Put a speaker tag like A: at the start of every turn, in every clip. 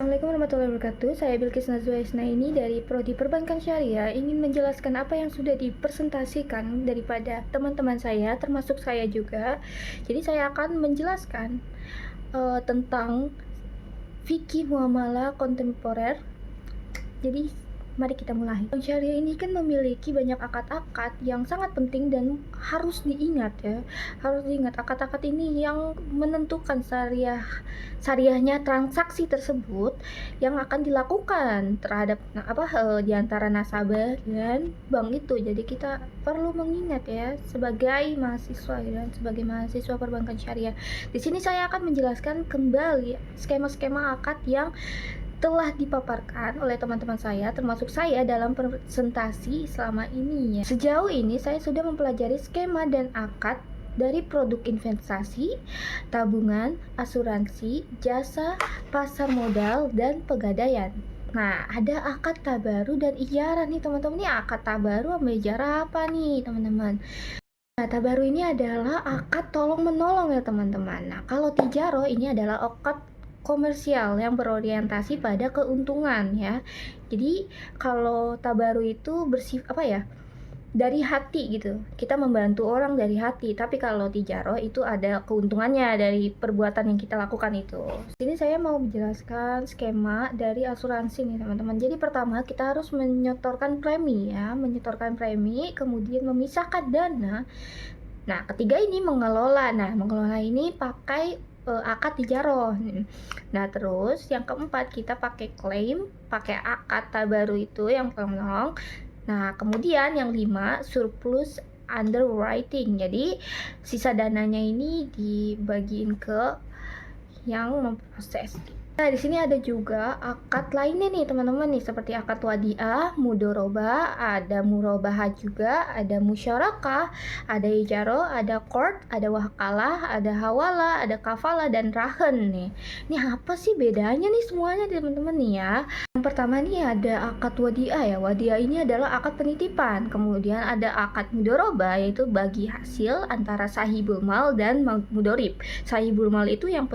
A: Assalamualaikum warahmatullahi wabarakatuh. Saya Bilkis Nazwa Isnaini dari Prodi Perbankan Syariah ingin menjelaskan apa yang sudah dipresentasikan daripada teman-teman saya, termasuk saya juga. Jadi saya akan menjelaskan tentang fikih muamalah kontemporer. Jadi mari kita mulai. Bank syariah ini kan memiliki banyak akad-akad yang sangat penting dan harus diingat ya. Harus diingat akad-akad ini yang menentukan syariahnya transaksi tersebut yang akan dilakukan terhadap di antara nasabah dan bank itu. Jadi kita perlu mengingat ya sebagai mahasiswa dan sebagai mahasiswa perbankan syariah. Di sini saya akan menjelaskan kembali skema-skema akad yang telah dipaparkan oleh teman-teman saya, termasuk saya dalam presentasi selama ini ya. Sejauh ini saya sudah mempelajari skema dan akad dari produk investasi, tabungan, asuransi, jasa, pasar modal, dan pegadaian. Nah, ada akad tabaru dan ijarah nih teman-teman. Ini akad tabaru sama ijarah apa nih teman-teman? Nah, tabaru ini adalah akad tolong-menolong ya teman-teman. Nah, kalau tijaro ini adalah akad komersial yang berorientasi pada keuntungan ya. Jadi kalau tabaru itu dari hati gitu. Kita membantu orang dari hati. Tapi kalau tijaro itu ada keuntungannya dari perbuatan yang kita lakukan itu. Ini saya mau menjelaskan skema dari asuransi nih teman-teman. Jadi pertama kita harus menyetorkan premi ya, menyetorkan premi, kemudian memisahkan dana. Nah, ketiga ini mengelola. Nah, mengelola ini pakai akad tijaro. Nah, terus yang keempat kita pakai klaim, pakai akad tabaru itu yang tolong. Nah, kemudian yang 5 surplus underwriting. Jadi sisa dananya ini dibagiin ke yang memproses. Nah, di sini ada juga akad lainnya nih teman-teman nih, seperti akad wadiah, mudoroba, ada murobahah juga, ada musyarakah, ada ijaro, ada qard, ada wakalah, ada hawala, ada kafalah, dan rahen nih. Ini apa sih bedanya nih semuanya teman-teman nih ya? Yang pertama nih ada akad wadiah ya. Wadiah ini adalah akad penitipan. Kemudian ada akad mudoroba, yaitu bagi hasil antara sahibul mal dan mudorib. Sahibul mal itu yang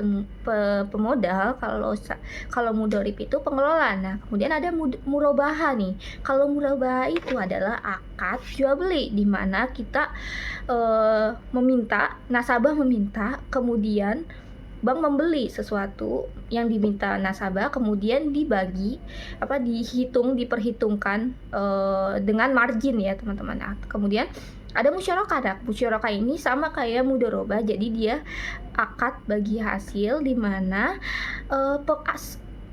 A: pemodal, kalau mudorib itu pengelola. Nah, kemudian ada murobaha nih. Kalau murobaha itu adalah akad jual beli, di mana kita nasabah meminta, kemudian bank membeli sesuatu yang diminta nasabah, kemudian diperhitungkan dengan margin ya teman-teman. Nah, kemudian ada musyarakah. Nah, musyarakah ini sama kayak mudoroba, jadi dia akad bagi hasil di mana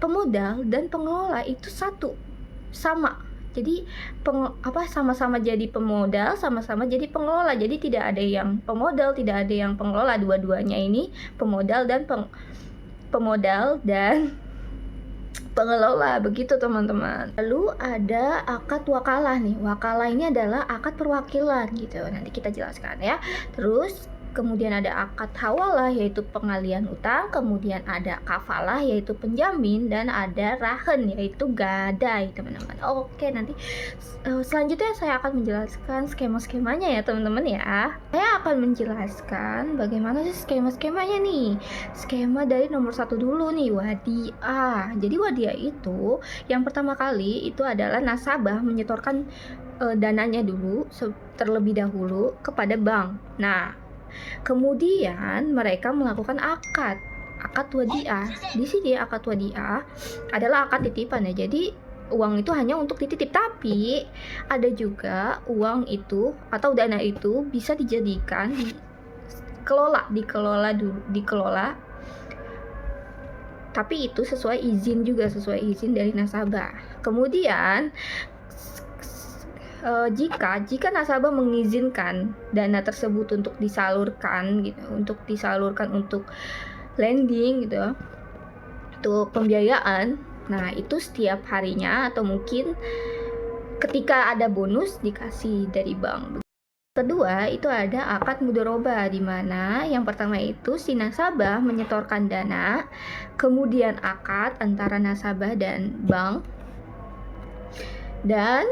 A: pemodal dan pengelola itu sama. Jadi sama-sama jadi pemodal, sama-sama jadi pengelola. Jadi tidak ada yang pemodal, tidak ada yang pengelola. Dua-duanya ini pemodal dan pengelola, begitu teman-teman. Lalu ada akad wakalah nih. Wakalah ini adalah akad perwakilan gitu. Nanti kita jelaskan ya. Terus kemudian ada akad hawalah, yaitu pengalian utang, kemudian ada kafalah, yaitu penjamin, dan ada rahen, yaitu gadai teman-teman. Oke, nanti selanjutnya saya akan menjelaskan skema-skemanya ya teman-teman ya. Saya akan menjelaskan bagaimana sih skema-skemanya nih. Skema dari nomor 1 dulu nih, wadiah. Jadi wadiah itu yang pertama kali itu adalah nasabah menyetorkan dananya dulu terlebih dahulu kepada bank. Nah, kemudian mereka melakukan akad wadiah. Di sini akad wadiah adalah akad titipan ya. Jadi uang itu hanya untuk dititip, tapi ada juga uang itu atau dana itu bisa dijadikan dikelola. Tapi itu sesuai izin dari nasabah. Kemudian jika nasabah mengizinkan dana tersebut untuk disalurkan untuk lending gitu, untuk pembiayaan. Nah, itu setiap harinya atau mungkin ketika ada bonus dikasih dari bank. Kedua, itu ada akad mudoroba, di mana yang pertama itu si nasabah menyetorkan dana, kemudian akad antara nasabah dan bank, dan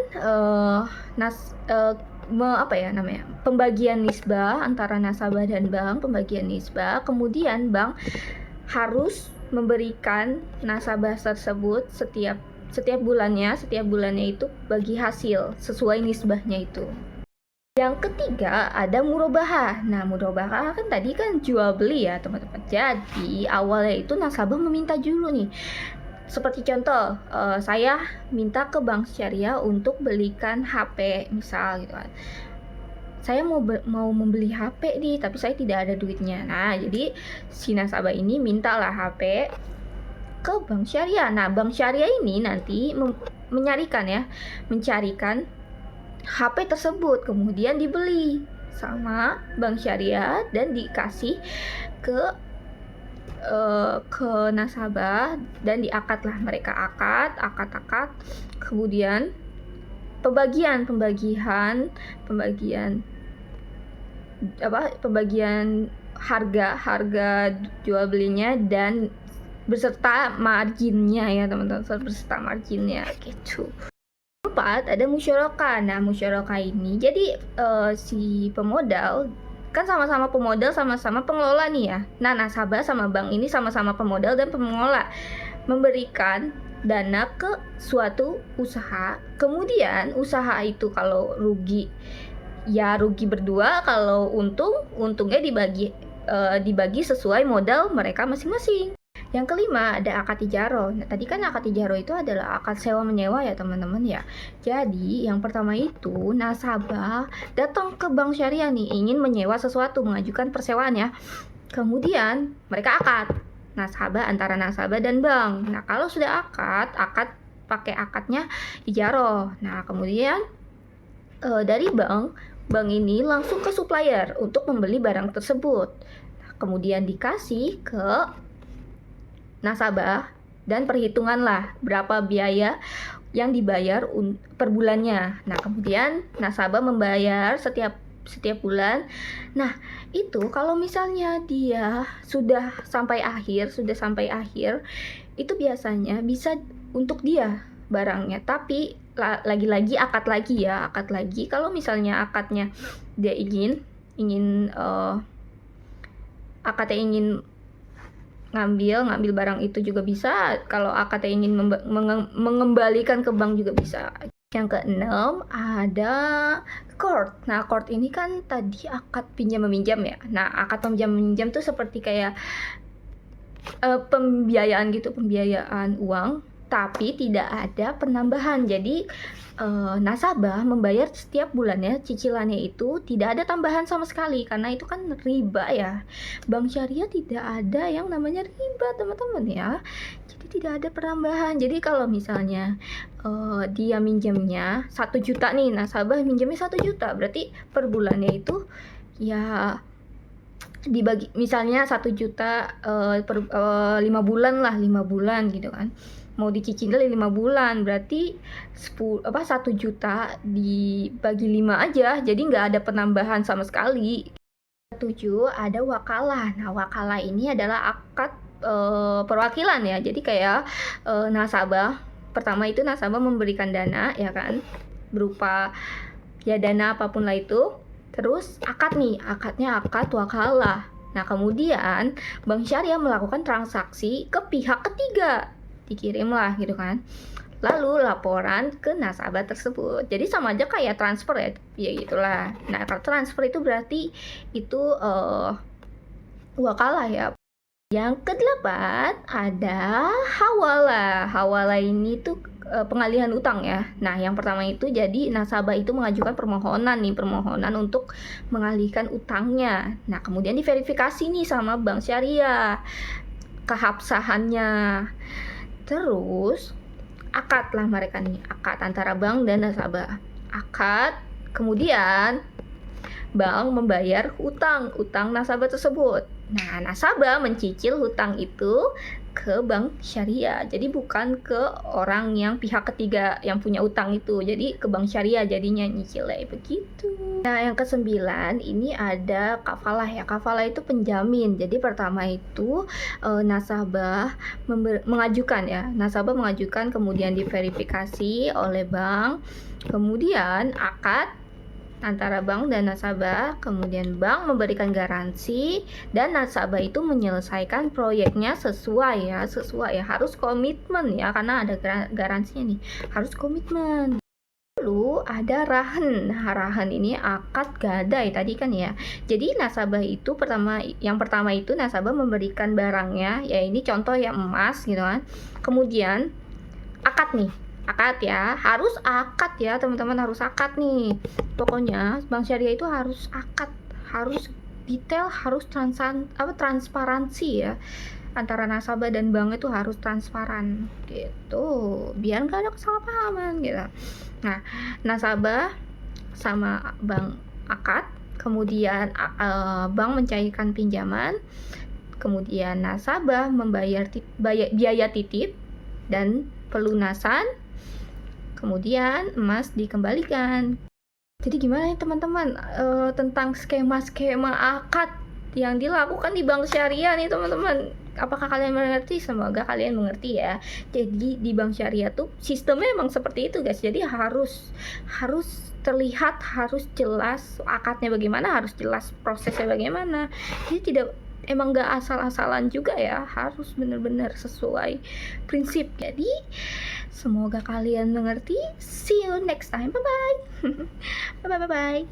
A: pembagian nisbah antara nasabah dan bank, kemudian bank harus memberikan nasabah tersebut setiap bulannya itu bagi hasil sesuai nisbahnya itu. Yang ketiga ada murabahah. Nah, murabahah kan tadi kan jual beli ya teman-teman. Jadi awalnya itu nasabah meminta dulu nih. Seperti contoh, saya minta ke bank syariah untuk belikan HP misal gitu kan. Saya mau membeli HP nih, tapi saya tidak ada duitnya. Nah, jadi si nasabah ini mintalah HP ke bank syariah. Nah, bank syariah ini nanti mencarikan HP tersebut, kemudian dibeli sama bank syariah dan dikasih ke nasabah dan diakatlah, mereka akad, kemudian pembagian harga jual belinya dan beserta marginnya ya teman-teman, beserta marginnya gitu. Keempat ada musyarakah. Nah, musyarakah ini jadi si pemodal kan sama-sama pemodal, sama-sama pengelola nih ya. Nah, nasabah sama bank ini sama-sama pemodal dan pengelola, memberikan dana ke suatu usaha. Kemudian usaha itu kalau rugi ya rugi berdua, kalau untungnya dibagi sesuai modal mereka masing-masing. Yang kelima ada akad ijaroh. Nah, tadi kan akad ijaroh itu adalah akad sewa menyewa ya teman-teman ya. Jadi yang pertama itu nasabah datang ke bank syariah nih, ingin menyewa sesuatu, mengajukan persewaan ya. Kemudian mereka akad antara nasabah dan bank. Nah, kalau sudah akad pakai akadnya ijaroh. Nah, kemudian dari bank ini langsung ke supplier untuk membeli barang tersebut. Nah, kemudian dikasih ke nasabah dan perhitunganlah berapa biaya yang dibayar per bulannya. Nah, kemudian nasabah membayar setiap bulan. Nah, itu kalau misalnya dia sudah sampai akhir, itu biasanya bisa untuk dia barangnya. Tapi lagi-lagi akad lagi. Kalau misalnya akadnya dia ingin ngambil barang itu juga bisa. Kalau akadnya ingin mengembalikan ke bank juga bisa. Yang keenam ada qard. Nah, qard ini kan tadi akad pinjam meminjam ya. Nah, akad pinjam meminjam tuh seperti kayak pembiayaan uang, tapi tidak ada penambahan. Jadi nasabah membayar setiap bulannya cicilannya itu tidak ada tambahan sama sekali, karena itu kan riba ya. Bank syariah tidak ada yang namanya riba teman-teman ya. Jadi tidak ada penambahan. Jadi kalau misalnya dia minjamnya 1 juta nih, nasabah minjamnya 1 juta, berarti per bulannya itu ya dibagi, misalnya 1 juta per 5 bulan gitu kan. Mau dicicil 5 bulan, berarti 1 juta dibagi 5 aja, jadi nggak ada penambahan sama sekali. 7 ada wakalah. Nah, wakalah ini adalah akad perwakilan ya. Jadi kayak nasabah, pertama itu nasabah memberikan dana ya kan, berupa ya dana apapun lah itu. Terus akadnya akad wakalah. Nah, kemudian bank syariah melakukan transaksi ke pihak ketiga, dikirimlah gitu kan, lalu laporan ke nasabah tersebut. Jadi sama aja kayak transfer ya gitulah. Nah, kalau transfer itu berarti itu wakalah ya. Yang kedelapan ada hawalah. Hawalah ini tuh pengalihan utang ya. Nah, yang pertama itu jadi nasabah itu mengajukan permohonan untuk mengalihkan utangnya. Nah, kemudian diverifikasi nih sama bank syariah keabsahannya. Terus akad lah mereka nih, akad antara bank dan nasabah. Akad, kemudian bank membayar utang nasabah tersebut. Nah, nasabah mencicil hutang itu ke bank syariah. Jadi bukan ke orang yang pihak ketiga yang punya utang itu. Jadi ke bank syariah jadinya nyicilnya begitu. Nah, yang ke-9 ini ada kafalah ya. Kafalah itu penjamin. Jadi pertama itu nasabah mengajukan, kemudian diverifikasi oleh bank. Kemudian akad antara bank dan nasabah, kemudian bank memberikan garansi dan nasabah itu menyelesaikan proyeknya sesuai ya, harus komitmen ya, karena ada garansinya nih, harus komitmen. Lalu ada rahen. Nah, rahen ini akad gadai tadi kan ya. Jadi nasabah itu yang pertama itu nasabah memberikan barangnya, ya ini contoh ya emas gitu kan. Kemudian akad nih, akad ya, harus akad ya teman-teman, harus akad nih. Pokoknya bank syariah itu harus akad, harus detail, harus transparansi ya, antara nasabah dan bank itu harus transparan gitu, biar nggak ada kesalahpahaman gitu. Nah, nasabah sama bank akad, kemudian bank mencairkan pinjaman, kemudian nasabah membayar biaya titip dan pelunasan, kemudian emas dikembalikan. Jadi gimana nih teman-teman tentang skema-skema akad yang dilakukan di bank syariah nih teman-teman? Apakah kalian mengerti? Semoga kalian mengerti ya. Jadi di bank syariah tuh sistemnya emang seperti itu guys. Jadi harus terlihat, harus jelas akadnya bagaimana, harus jelas prosesnya bagaimana. Jadi emang nggak asal-asalan juga ya, harus benar-benar sesuai prinsip. Jadi semoga kalian mengerti. See you next time. Bye bye. Bye bye.